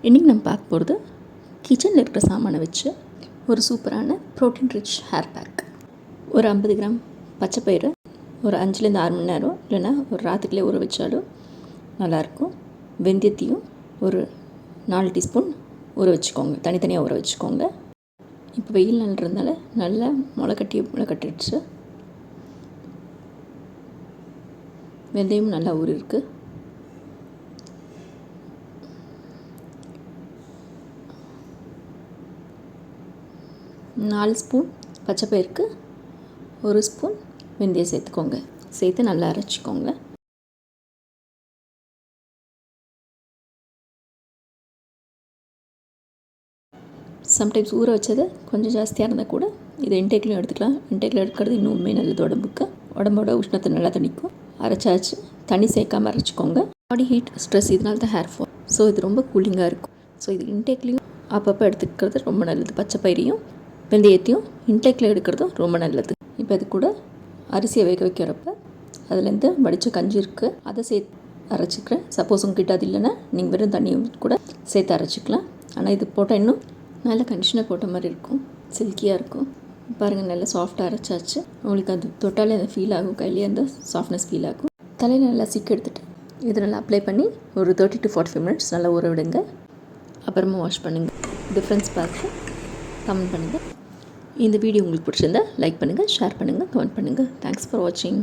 இன்றைக்கி நம்ம பார்க்க போகிறது கிச்சனில் இருக்கிற சாமானை வச்சு ஒரு சூப்பரான ப்ரோட்டீன் ரிச் ஹேர் பேக். ஒரு 50 கிராம் பச்சைப்பயிறு ஒரு 5லேருந்து 6 மணி நேரம் இல்லைன்னா ஒரு ராத்திரிலே ஊற வச்சாலும் நல்லாயிருக்கும். வெந்தயத்தையும் ஒரு 4 டீஸ்பூன் ஊற வச்சுக்கோங்க, தனித்தனியாக ஊற வச்சுக்கோங்க. இப்போ வெயில் நல்லதுனால நல்லா முளைக்கட்டிடுச்சு. வெந்தயம் நல்லா ஊறிருக்கு. நாலு ஸ்பூன் பச்சைப்பயிருக்கு 1 ஸ்பூன் வெந்தயம் சேர்த்துக்கோங்க. சேர்த்து நல்லா அரைச்சிக்கோங்க. சம்டைம்ஸ் ஊற வச்சது கொஞ்சம் ஜாஸ்தியாக இருந்தால் கூட இதை இன்டேக்லையும் எடுத்துக்கலாம். இன்டேக்கில் எடுக்கிறது இன்னுமே நல்லது உடம்புக்கு. உடம்போட உஷ்ணத்தை நல்லா தணிக்கும். அரைச்சாச்சு, தண்ணி சேர்க்காமல் அரைச்சிக்கோங்க. பாடி ஹீட், ஸ்ட்ரெஸ் இதனால தான் ஹேர் ஃபால். ஸோ இது ரொம்ப கூலிங்காக இருக்கும். ஸோ இது இன்டேக்லேயும் அப்பப்போ எடுத்துக்கிறது ரொம்ப நல்லது. பச்சைப்பயிரையும் வெந்தயத்தையும் இன்டேக்கில் எடுக்கிறதும் ரொம்ப நல்லது. இப்போ அது கூட அரிசியை வேக வைக்கிறப்ப அதுலேருந்து வடித்த கஞ்சி இருக்குது, அதை சேர்த்து அரைச்சிக்கிறேன். சப்போஸ் உங்ககிட்ட அது இல்லைன்னா நீங்கள் வெறும் தண்ணியும் கூட சேர்த்து அரைச்சிக்கலாம். ஆனால் இது போட்டால் இன்னும் நல்ல கண்டிஷனர் போட்ட மாதிரி இருக்கும், சில்கியாக இருக்கும். பாருங்கள், நல்லா சாஃப்டாக அரைச்சாச்சு. உங்களுக்கு அது தொட்டாலே அந்த ஃபீல் ஆகும், கையிலே அந்த சாஃப்ட்னஸ் ஃபீல் ஆகும். தலையில் நல்லா சிக்கு எடுத்துகிட்டு இதை நல்லா அப்ளை பண்ணி ஒரு 30 to 45 மினிட்ஸ் நல்லா ஊற விடுங்க. அப்புறமா வாஷ் பண்ணுங்கள். டிஃப்ரென்ஸ் பார்த்து கமெண்ட் பண்ணுங்கள். இந்த வீடியோ உங்களுக்கு பிடிச்சிருந்தா லைக் பண்ணுங்கள், ஷேர் பண்ணுங்கள், கமெண்ட் பண்ணுங்கள். தேங்க்ஸ் ஃபார் வாட்சிங்.